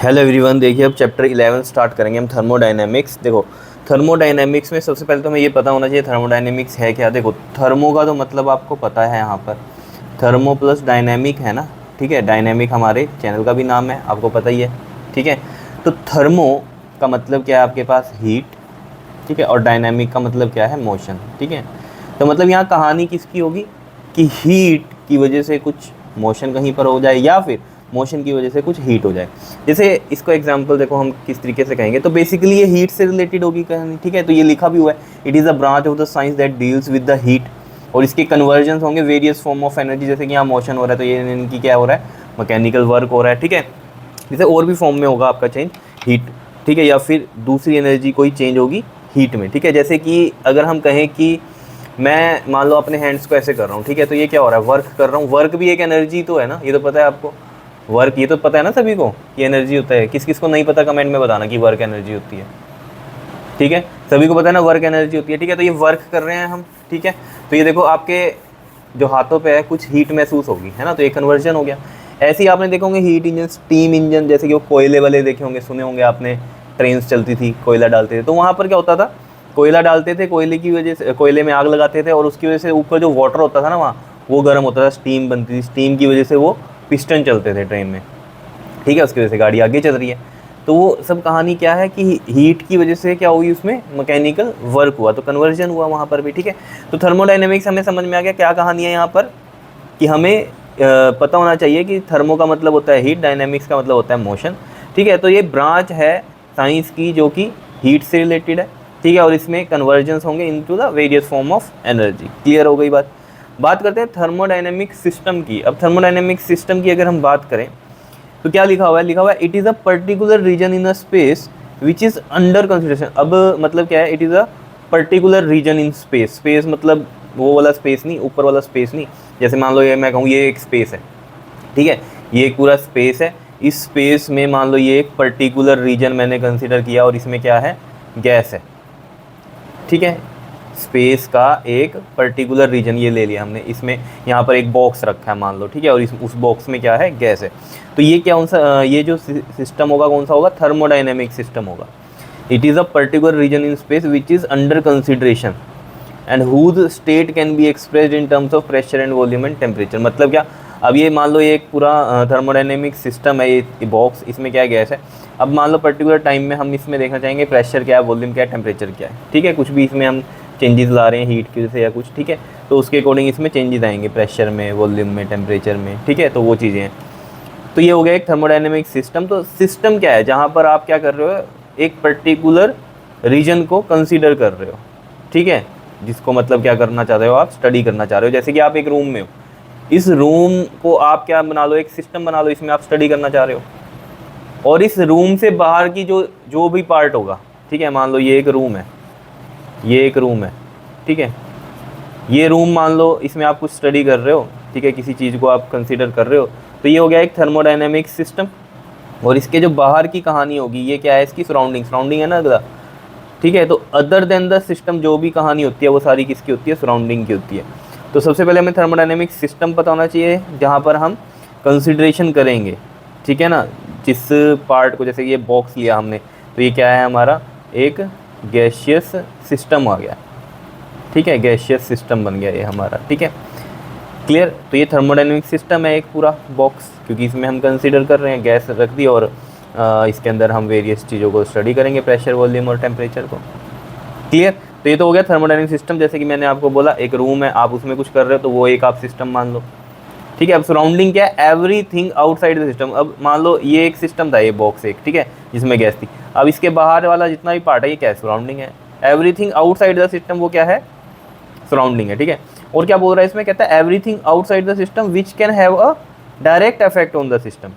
Hello everyone, देखिए अब chapter 11 start करेंगे हम थर्मोडायनेमिक्स। देखो थर्मोडायनेमिक्स में सबसे पहले तो हमें ये पता होना चाहिए थर्मोडायनेमिक्स है क्या। देखो थर्मो का तो मतलब आपको पता है, यहाँ पर थर्मो प्लस डायनेमिक है ना। ठीक है, डायनेमिक हमारे चैनल का भी नाम है, आपको पता ही है। ठीक है, तो थर्मो का मतलब क्या है आपके पास, हीट। ठीक है, और डायनेमिक का मतलब क्या है, मोशन। ठीक है, तो मतलब यहाँ कहानी किसकी होगी कि हीट की वजह से कुछ मोशन कहीं पर हो जाए या फिर मोशन की वजह से कुछ हीट हो जाए। जैसे इसको एग्जांपल देखो हम किस तरीके से कहेंगे, तो बेसिकली ये हीट से रिलेटेड होगी कहानी। ठीक है, तो ये लिखा भी हुआ है, it is a branch of the science that deals with the heat. और इसके कन्वर्जन होंगे वेरियस फॉर्म ऑफ एनर्जी। जैसे कि यहाँ मोशन हो रहा है तो ये इनकी क्या हो रहा है, मैकेनिकल वर्क हो रहा है। ठीक है, जैसे और भी फॉर्म में होगा आपका चेंज, हीट। ठीक है, या फिर दूसरी एनर्जी कोई चेंज होगी हीट में। ठीक है, जैसे कि अगर हम कहें कि मैं मान लो अपने हैंड्स को ऐसे कर रहा हूँ, ठीक है, तो ये क्या हो रहा है, वर्क कर रहा हूँ। वर्क भी एक एनर्जी तो है ना, ये तो पता है आपको। वर्क ये तो पता है ना सभी को कि एनर्जी होता है। किस किस को नहीं पता कमेंट में बताना कि वर्क एनर्जी होती है। ठीक है, सभी को पता है ना वर्क एनर्जी होती है। ठीक है, तो ये वर्क कर रहे हैं हम। ठीक है, तो ये देखो आपके जो हाथों पे है कुछ हीट महसूस होगी, है ना, तो ये कन्वर्जन हो गया। ऐसे ही आपने देखो होंगे हीट इंजन, स्टीम इंजन, जैसे कि वो कोयले वाले देखे होंगे, सुने होंगे आपने, ट्रेन चलती थी, कोयला डालते थे, तो वहाँ पर क्या होता था, कोयला डालते थे, कोयले की वजह से, कोयले में आग लगाते थे और उसकी वजह से ऊपर जो वाटर होता था ना वहाँ, वो गर्म होता था, स्टीम बनती थी, स्टीम की वजह से वो पिस्टन चलते थे ट्रेन में। ठीक है, उसकी वजह से गाड़ी आगे चल रही है। तो वो सब कहानी क्या है कि हीट की वजह से क्या हुई, उसमें मैकेनिकल वर्क हुआ, तो कन्वर्जन हुआ वहाँ पर भी। ठीक है, तो थर्मोडायनेमिक्स हमें समझ में आ गया क्या कहानी है यहाँ पर, कि हमें पता होना चाहिए कि थर्मो का मतलब होता है हीट, डायनेमिक्स का मतलब होता है मोशन। ठीक है, तो ये ब्रांच है साइंस की जो कि हीट से रिलेटेड है। ठीक है, और इसमें कन्वर्जेंस होंगे into the various form of energy. Clear हो गई बात। बात करते हैं थर्मोडायनेमिक सिस्टम की। अब थर्मोडायनेमिक सिस्टम की अगर हम बात करें तो क्या लिखा हुआ है, लिखा हुआ है it is a particular region in a space which is under consideration. अब मतलब क्या है, it is a particular region in space. Space मतलब वो वाला स्पेस नहीं, ऊपर वाला स्पेस नहीं। जैसे मान लो ये मैं कहूँ ये एक स्पेस है, ठीक है, ये एक पूरा स्पेस है। इस स्पेस में मान लो ये एक पर्टिकुलर रीजन मैंने कंसिडर किया और इसमें क्या है, गैस है। ठीक है, स्पेस का एक पर्टिकुलर रीजन ये ले लिया हमने, इसमें यहाँ पर एक बॉक्स रखा है मान लो। ठीक है, और उस बॉक्स में क्या है, गैस है। तो ये क्या सा ये जो सिस्टम होगा कौन सा होगा, थर्मोडाइनेमिक सिस्टम होगा। It is a particular region in space which is under consideration and whose state can be expressed in terms of pressure and volume and temperature. मतलब क्या, अब ये मान लो ये एक पूरा थर्मोडाइनेमिक सिस्टम है, ये बॉक्स, इसमें क्या है, गैस है। अब मान लो पर्टिकुलर टाइम में हम इसमें देखना चाहेंगे प्रेशर क्या है, वॉल्यूम क्या है, टेम्परेचर क्या है। ठीक है, कुछ भी इसमें हम चेंजेस ला रहे हैं हीट की वजह से या कुछ। ठीक है, तो उसके अकॉर्डिंग इसमें चेंजेस आएंगे, प्रेशर में, वॉल्यूम में, टेम्परेचर में। ठीक है, तो वो चीज़ें हैं। तो ये हो गया एक थर्मोडाइनेमिक सिस्टम। तो सिस्टम क्या है, जहाँ पर आप क्या कर रहे हो, एक पर्टिकुलर रीजन को कंसीडर कर रहे हो। ठीक है, जिसको मतलब क्या करना चाह रहे हो, आप स्टडी करना चाह रहे हो। जैसे कि आप एक रूम में हो, इस रूम को आप क्या बना लो, एक सिस्टम बना लो, इसमें आप स्टडी करना चाह रहे हो। और इस रूम से बाहर की जो जो भी पार्ट होगा, ठीक है, मान लो ये एक रूम है, ये एक रूम है। ठीक है, ये रूम मान लो इसमें आप कुछ स्टडी कर रहे हो। ठीक है, किसी चीज़ को आप कंसीडर कर रहे हो, तो ये हो गया एक थर्मोडायनेमिक सिस्टम। और इसके जो बाहर की कहानी होगी, ये क्या है, इसकी सराउंडिंग, सराउंडिंग है ना अगला। ठीक है, तो अदर देन द सिस्टम जो भी कहानी होती है वो सारी किसकी होती है, सराउंडिंग की होती है। तो सबसे पहले हमें थर्मोडायनेमिक सिस्टम पता होना चाहिए जहाँ पर हम कंसिडरेशन करेंगे। ठीक है ना, जिस पार्ट को, जैसे ये बॉक्स लिया हमने, तो ये क्या है हमारा, एक गैशियस सिस्टम आ गया। ठीक है, गैशियस सिस्टम बन गया ये हमारा। ठीक है, क्लियर। तो ये थर्मोडायनेमिक सिस्टम है एक पूरा बॉक्स, क्योंकि इसमें हम कंसीडर कर रहे हैं, गैस रख दी और इसके अंदर हम वेरियस चीज़ों को स्टडी करेंगे, प्रेशर, वॉल्यूम और टेम्परेचर को। क्लियर। तो ये तो हो गया थर्मोडायनेमिक सिस्टम। जैसे कि मैंने आपको बोला एक रूम है, आप उसमें कुछ कर रहे हो तो वो एक आप सिस्टम मान लो। ठीक है, अब सराउंडिंग क्या है, एवरीथिंग आउटसाइड द सिस्टम। अब मान लो ये एक सिस्टम था, ये बॉक्स एक, ठीक है, जिसमें गैस थी। अब इसके बाहर वाला जितना भी पार्ट है ये क्या है, सराउंडिंग है। एवरीथिंग आउटसाइड द सिस्टम वो क्या है, सराउंडिंग है। ठीक है, और क्या बोल रहा है इसमें, कहता है everything outside the system which can have a direct effect on the system.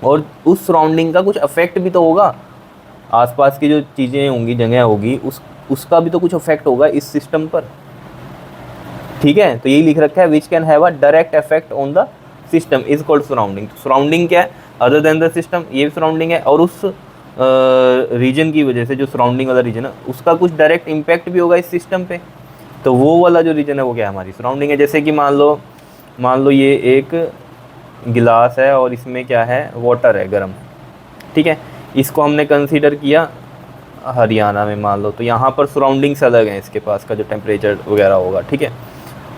और उस सराउंडिंग का कुछ अफेक्ट भी तो होगा, आसपास की जो चीज़ें होंगी, जगह होगी, उसका भी तो कुछ अफेक्ट होगा इस सिस्टम पर। ठीक है, तो यही लिख रखा है, which can have a direct effect on the system is called surrounding. Surrounding क्या है, अदर देन द सिस्टम, ये सराउंडिंग है। और उस रीजन की वजह से, जो सराउंडिंग वाला रीजन है, उसका कुछ डायरेक्ट इम्पैक्ट भी होगा इस सिस्टम पे। तो वो वाला जो रीजन है वो क्या है, हमारी सराउंडिंग है। जैसे कि मान लो ये एक गिलास है और इसमें क्या है, वाटर है गर्म। ठीक है। इसको हमने कंसीडर किया हरियाणा में मान लो, तो यहाँ पर सराउंडिंग्स अलग हैं इसके पास का जो टेम्परेचर वगैरह होगा, ठीक है।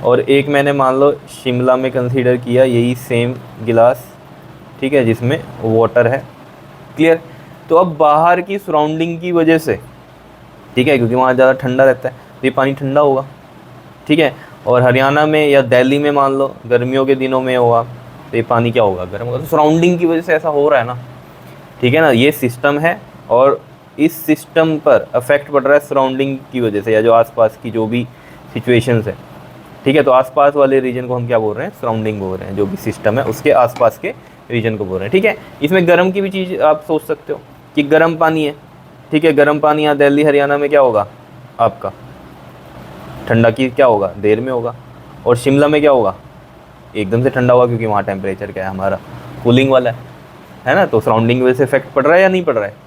और एक मैंने मान लो शिमला में कंसीडर किया यही सेम गिलास, ठीक है, जिसमें वाटर है। क्लियर। तो अब बाहर की सराउंडिंग की वजह से, ठीक है, क्योंकि वहाँ ज़्यादा ठंडा रहता है तो ये पानी ठंडा होगा, ठीक है। और हरियाणा में या दिल्ली में मान लो गर्मियों के दिनों में होगा तो ये पानी क्या होगा, गर्म होगा। तो सराउंडिंग की वजह से ऐसा हो रहा है ना, ठीक है ना। ये सिस्टम है और इस सिस्टम पर अफेक्ट पड़ रहा है सराउंडिंग की वजह से, या जो आसपास की जो भी सिचुएशंस है, ठीक है। तो आसपास वाले रीजन को हम क्या बोल रहे हैं, सराउंडिंग बोल रहे हैं। जो भी सिस्टम है उसके आसपास के रीजन को बोल रहे हैं, ठीक है। इसमें गर्म की भी चीज़ आप सोच सकते हो कि गर्म पानी है, ठीक है। गर्म पानी यहाँ दिल्ली हरियाणा में क्या होगा आपका, ठंडा की क्या होगा, देर में होगा। और शिमला में क्या होगा, एकदम से ठंडा होगा, क्योंकि वहाँ टेम्परेचर क्या है हमारा, कूलिंग वाला है ना। तो सराउंडिंग वजह से इफेक्ट पड़ रहा है या नहीं पड़ रहा है।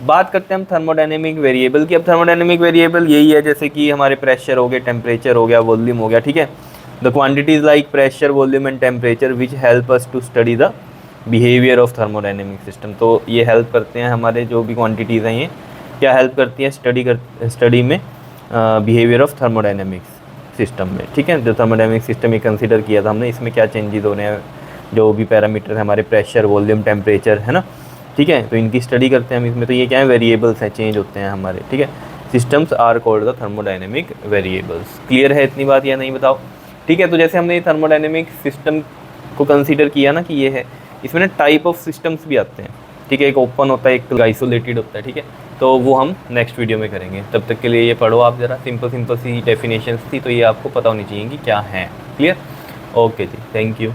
बात करते हैं हम थर्मोडायनेमिक वेरिएबल की। अब थर्मोडायनेमिक वेरिएबल यही है जैसे कि हमारे प्रेशर हो गए, टेम्परेचर हो गया, वॉल्यूम हो गया, ठीक है। The quantities like pressure, volume and temperature which help us to study the behaviour of thermodynamic system. तो ये हेल्प करते हैं, हमारे जो भी क्वांटिटीज़ हैं ये क्या हेल्प करती हैं स्टडी में बिहेवियर ऑफ थर्मोडायनेमिक्स सिस्टम में, ठीक है। जो थर्मोडायनेमिक सिस्टम ये कंसीडर किया था हमने, इसमें क्या चेंजेस हो रहे हैं, जो भी पैरामीटर है हमारे प्रेशर, वॉल्यूम, टेम्परेचर, है ना, ठीक है। तो इनकी स्टडी करते हैं हम इसमें। तो ये क्या है, वेरिएबल्स हैं, चेंज होते हैं हमारे, ठीक है। Systems are called the thermodynamic variables. Clear है इतनी बात या नहीं बताओ, ठीक है। तो जैसे हमने थर्मोडायनेमिक सिस्टम को कंसीडर किया ना कि ये है, इसमें ना टाइप ऑफ सिस्टम्स भी आते हैं, ठीक है। एक ओपन होता है, एक आइसोलेटेड होता है, ठीक है। तो वो हम नेक्स्ट वीडियो में करेंगे। तब तक के लिए ये पढ़ो आप ज़रा, सिंपल सी डेफिनेशंस थी तो ये आपको पता होनी चाहिए कि क्या है। Clear. Okay ji, thank you.